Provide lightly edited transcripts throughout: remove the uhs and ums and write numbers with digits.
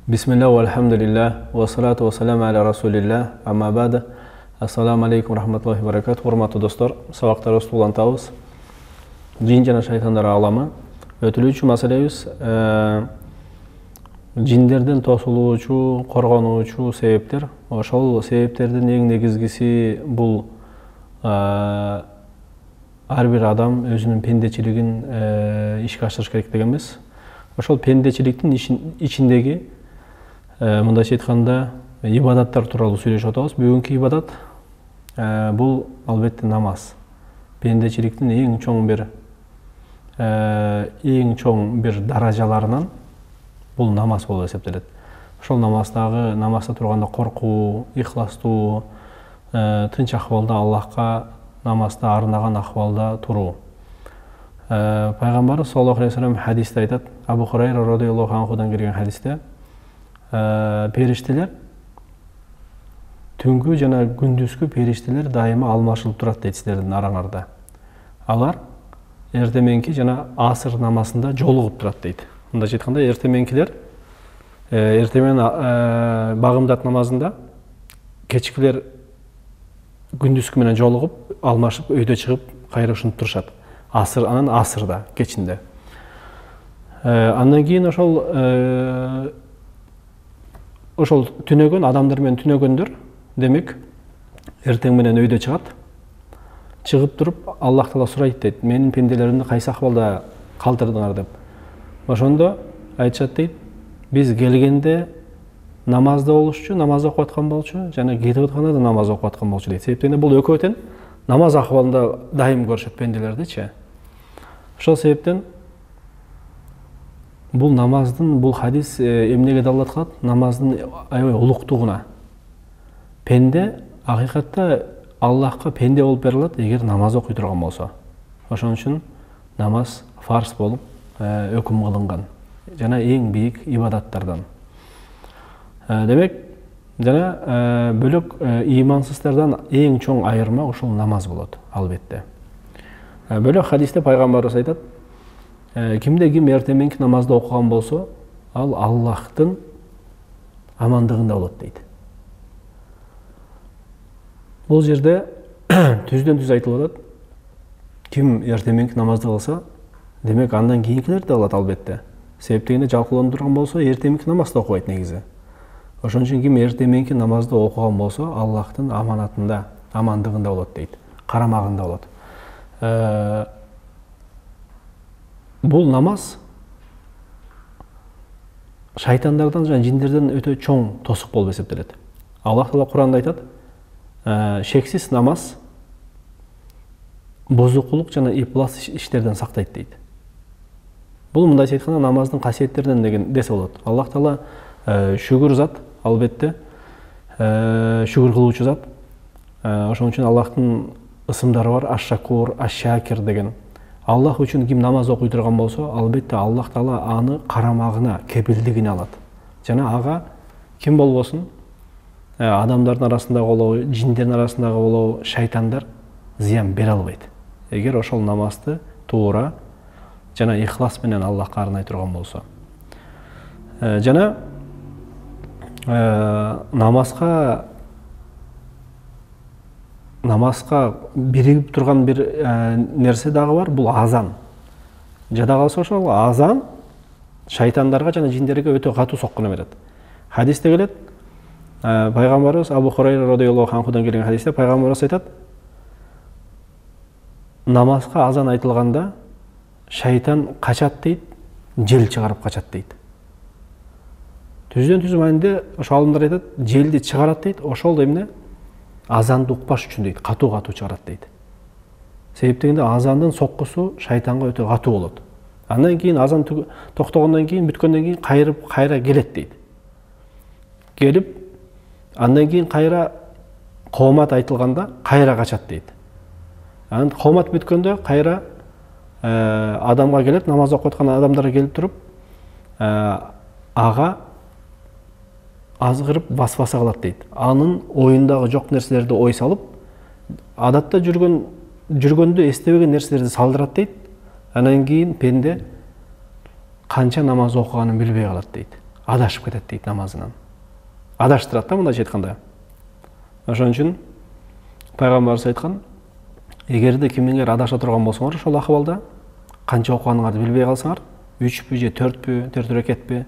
Бисмилля ва алхамдулилля ва салату ва салам аля расулилля. Амма бада. Ассаламу алейкум рахматуллахи ва баракату. Урматтуу достор, сабактарыбызды улантабыз. Жин жана шайтандар аламы өтүлүүчү маселебиз жиндерден тосулуучу, коргонуучу себептер. Ошол себептердин эң негизгиси бул ар бир адам өзүнүн пендечилигин ишке ашырыш керек деген эмес. Ошол пендечиликтин ичиндеги мындайча айтканда ибадаттар тууралуу сүйлөшүп атабыз. Бүгүнкү ибадат бул албетте намаз. Пендечиликтин эң чоң бир даражаларынан бул намаз болуп эсептелет. Ошол намазда турганда коркуу, ихластуу, тынч акыбалда Аллахка намазда арнаган акыбалда туруу. Пайгамбарыбыз саллаллаху алейхи ва саллям хадисте айтат, Абу Хурайра радыйаллаху анхудан келген хадисте, периштелер түнгү жана күндүзгү периштелер дайыма алмашылып турат дейт силердин араңарда. Алар эртеменки жана асыр намазында жолугуп турат дейт. Мындайча айтканда, эртеменкилер эртемен багымдат намазында, кечкилер күндүзгү менен жолугуп, алмашып, өйдө чыгып, кайра ушинтип турушат. Анан асырда, кечинде. Андан кийин ошол түнөгөн адамдар менен түнөгөндөр, демек, эртең менен өйдө чыгат. Чыгып туруп, Аллах Таала сурайт дейт, менин пенделеримди кайсы акыбалда калтырдыңар деп. Ошондо айтышат дейт, биз келгенде намазда болушчу, намаз окуп аткан болчу, жана кетип атканда да намаз окуп аткан болчу дейт. Себептен бул экөө тең намаз акыбалында дайым көрүшөт пенделердичи. Ошол себептен бул намаздын, бул хадис эмнеге далилат кылат? Намаздын аябай улуктугуна. Пенде акыйкатта Аллахка пенде болуп берилет эгер намаз окуй турган болсо. Ошон үчүн намаз фарз болуп өкүм кылынган жана эң бийик ибадаттардан. Демек, жана бөлөк ыймансыздардан эң чоң айырма ошол намаз болот, албетте. Бөлөк хадисте пайгамбарыбыз айтат, кимде ким эртеменки намазды окуган болсо, ал Аллахтын амандыгында болот дейт. Бул жерде түздөн түз айтылып атат, ким эртеменки намазды кылса, демек андан кийинкилер да кылат, албетте. Себептегенде жалкыландырган болсо, эртеменки намазды окубайт негизи. Ошон үчүн ким эртеменки намазды окуган болсо, Аллахтын аманатында, амандыгында болот дейт, карамагында болот. Бул намаз шайтандардан жана жиндерден өтө чоң тосук болуп эсептелет. Аллах Таала Куранда айтат, шексиз намаз бузукулук жана ыплас иштерден сактайт дейт. Бул мындайча айтканда намаздын касиеттеринен деген десе болот. Аллах Таала шүгүр зат, албетте, шүгүр кылуучу зат. Ошон үчүн Аллахтын ысымдары бар, аш-шакур, аш-шакир деген. Аллах үчүн ким намаз окуй турган болсо, албетте Аллах Таала аны карамагына, кепилдигине алат. Жана ага ким болбосун, адамдардын арасындагы болобу, жиндердин арасындагы болобу, шайтандар зыян бере албайт. Эгер ошол намазды туура жана ихлас менен Аллахка арнай турган болсо. Жана намазга биригип турган бир нерсе дагы бар, бул азан. Жада калса ошол азан шайтандарга жана жиндерге өтө катуу соккуна берет. Хадисте келет, пайгамбарыбыз Абу Хурайра радыйаллаху анхудан келген хадисте пайгамбарыбыз айтат, намазга азан айтылганда шайтан качат дейт, жел чыгарып качат дейт. Түздөн түз маанинде ошол алымдар айтат, желди чыгарат дейт, ошол эмне? Азанды укпаш үчүн дейт, катуу чыгарат дейт. Себептегенде азандын соккусу шайтанга өтө катуу болот. Андан кийин азан токтогондон кийин, бүткөндөн кийин кайра келет дейт. Келип, андан кийин кайра коомат айтылганда кайра качат дейт. Анан коомат бүткөндө кайра адамга келет, намаз окуп аткан адамдарга келип туруп, ага азгырып васваса кылат дейт. Анын оюндагы жок нерселерди ой салып, адатта жүргөндө эстебеген нерселерди салдырат дейт. Анан кийин пенде канча намаз окуганын билбей калат дейт. адашып кетет дейт намазынан. Адаштырат да мындайча айтканда. Ошон үчүн пайгамбарыбыз айткан, эгерде кимиңер адаша турган болсоңор ошол акыбалда канча окуганыңарды билбей калсаңар, 3пү же 4пү, 4 рекетпи,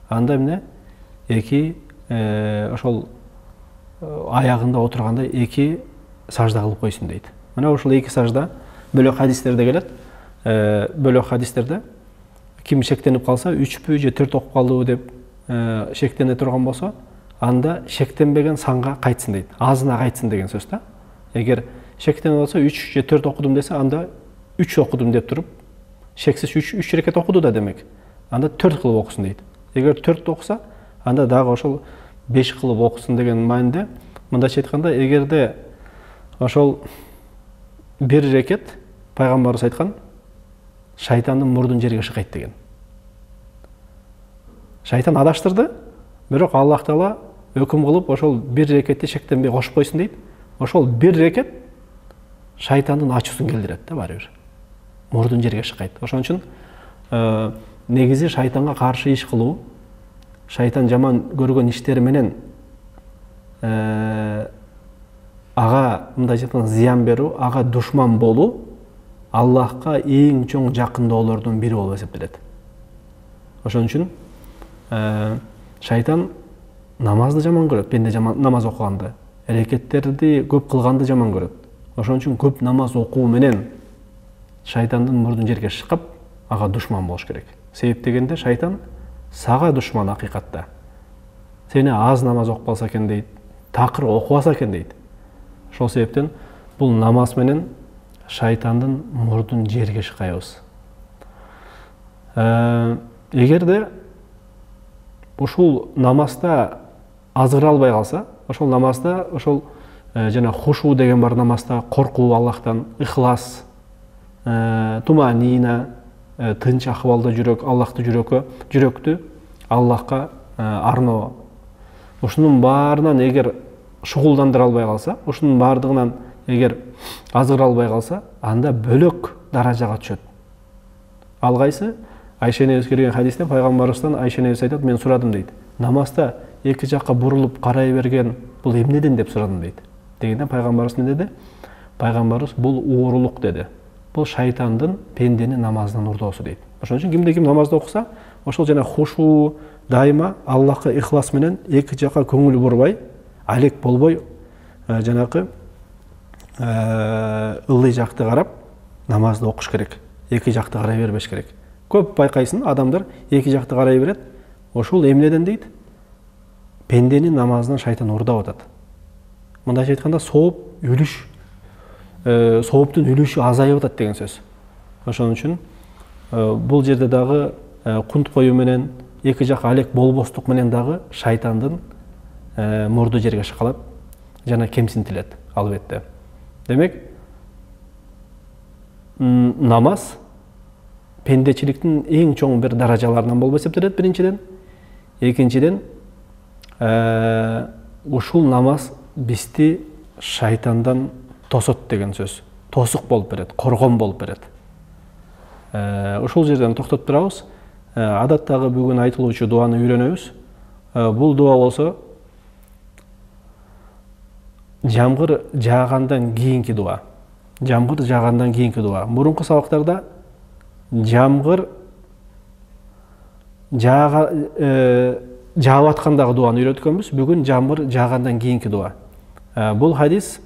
анда эмне ошол аягында отурганда 2 сажда кылып койсун дейт. Мына ошол 2 сажда бөлөк хадистерде келет. Бөлөк хадистерде ким шектенип калса, 3пү же 4 окуп калдыбы деп шектене турган болсо, анда шектенбеген санга кайтсын дейт. Азына кайтсын деген сөз да. Эгер шектенип алса 3 же 4 окудум десе, анда 3 окудум деп туруп, шексиз 3 рекет окуду да демек. Анда 4 кылып окусун дейт. Эгер 4 окуса, анда дагы ошол 5 кылып окусун деген мааниде. Мындайча айтканда, эгерде ошол 1 рекет пайгамбарыбыз айткан, шайтандын мурдун жерге шыкайт деген. Шайтан адаштырды, бирок Аллах Таала өкүм кылып ошол 1 рекетти шектенбей кошуп койсун дейт. Ошол 1 рекет шайтандын ачуусун келдирет да баары бир. Мурдун жерге шыкайт. Ошон үчүн негизи шайтанга каршы иш кылуу, шайтан жаман көргөн иштери менен ага мындайча айтканда зыян берүү, ага душман болуу Аллахка эң чоң жакындоолордун бири болуп эсептелет. Ошон үчүн шайтан намазды жаман көрөт, пенде намаз окуганды, эрекеттерди көп кылганды жаман көрөт. Ошон үчүн көп намаз окуу менен шайтандын мурдун жерге чыкып, ага душман болуш керек. Себеп дегенде шайтан сага душман акыйкатта. Сени аз намаз окуп калса экен дейт, такыр окубаса экен дейт. Ошол себептен бул намаз менен шайтандын мурдун жерге чыкайбыз. Эгерде ушул намазда азгыра албай калса, ошол намазда ошол жана хушу деген бар намазда, коркуу Аллахтан, ихлас, туманина, тынч акыбалда жүрөк, Аллахты жүрөктү Аллахка арноо. Ушунун баарынан эгер шугулдандыра албай калса, ушунун баардыгынан эгер азгыра албай калса, анда бөлөк даражага түшөт. Ал кайсы? Айша энебиз келген хадисте пайгамбарыбыздан Айша энебиз айтат, мен сурадым дейт. Намазда эки жакка бурулуп карай берген бул эмнеден деп сурадым дейт. Дегенде пайгамбарыбыз эмне деди? Пайгамбарыбыз бул уурулук деди. Бул шайтандын пендени намаздан урдоосу дейт. Ошон үчүн кимде ким намазды окуса, ошол жана хушу дайыма Аллахка ихлас менен эки жакка көңүл бурбай, алек болбой, жанакы ылдый жакты карап намазды окуш керек. Эки жакты карай бербеш керек. Көп байкайсың, адамдар эки жакты карай берет. Ошол эмнеден дейт? Пендени намазынан шайтан урдап атат. Мындайча айтканда, сооптун үлүшү азайып атат деген сөз. Ошон үчүн бул жерде дагы кунт коюу менен, эки жак алек болбостук менен дагы шайтандын мурду жерге шыкалат жана кемсинтилет, албетте. Демек, намаз пендечиликтин эң чоң бир даражаларынан болуп эсептелет, биринчиден. Экинчиден, ушул намаз бизди шайтандан тосот деген сөз. Тосук болуп берет, коргон болуп берет. Ушул жерден токтоп турабыз. Адаттагы бүгүн айтылуучу дуаны үйрөнөбүз. Бул дуа болсо жамгыр жаагандан кийинки дуа. Жамгыр жаагандан кийинки дуа. Мурунку сабактарда жамгыр жаап аткандагы дуаны үйрөткөнбүз. Бүгүн жамгыр жаагандан кийинки дуа. Бул хадис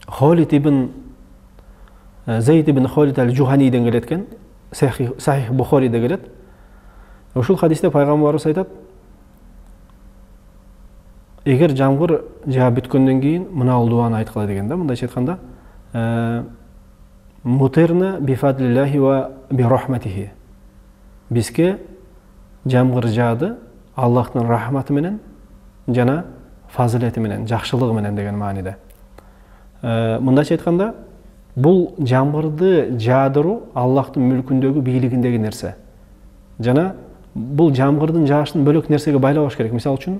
Холид ибн Зейд ибн Холид аль-Жуханиден келет экен. Сахих Бухариде келет. Ушул хадисте пайгамбарыбыз айтат: эгер жамгыр жаап бүткөндөн кийин мына дуаны айткыла деген да. Мындайча айтканда, мутерна бифадлиллахи ва бирахматихи. Бизге жамгыр жаады Аллахтын рахматы менен жана фазилети менен, жакшылыгы менен деген мааниде. Мындайча айтканда, бул жамгырды жаадыруу Аллахтын мүлкүндөгү, бийлигиндеги нерсе. Жана бул жамгырдын жаашын бөлөк нерсеге байлабаш керек. Мисал үчүн,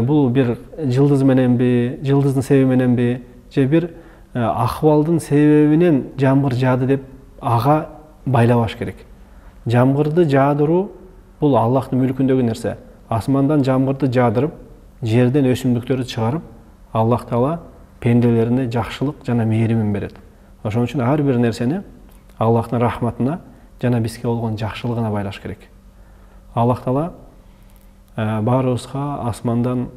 бул бир жылдыз мененби, жылдыздын себеби мененби, же бир акыбалдын себебинен жамгыр жаады деп ага байлабаш керек. Жамгырды жаадыруу бул Аллахтын мүлкүндөгү нерсе. Асмандан жамгырды жаадырып, жерден өсүмдүктөрдү чыгарып, Аллах Таала пенделерине жакшылык жана мээримин берет. Ошон үчүн ар бир нерсени Аллахтын рахматына жана бизге болгон жакшылыгына байлаш керек. Аллах Таала баарыбызга асмандан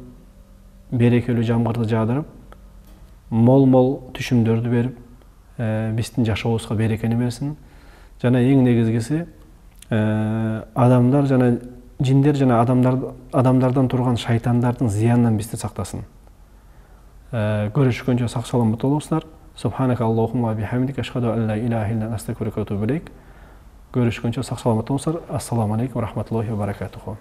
берекелүү жамгырды жаадырып, мол түшүмдөрдү берип, биздин жашообузга берекени берсин. Жана эң негизгиси адамдар жана жиндер жана адамдардан турган шайтандардын зыянынан бизди сактасын. Görüşkünce sağ salamat olursunlar. Subhanaka Allahumma ve bihamdika eşhedü en la ilahe illa ente estağfiruke ve etûbü ileyk. Görüşkünce sağ salamat olursunlar. Assalamu aleykum ve rahmetullahi ve berekatuhu.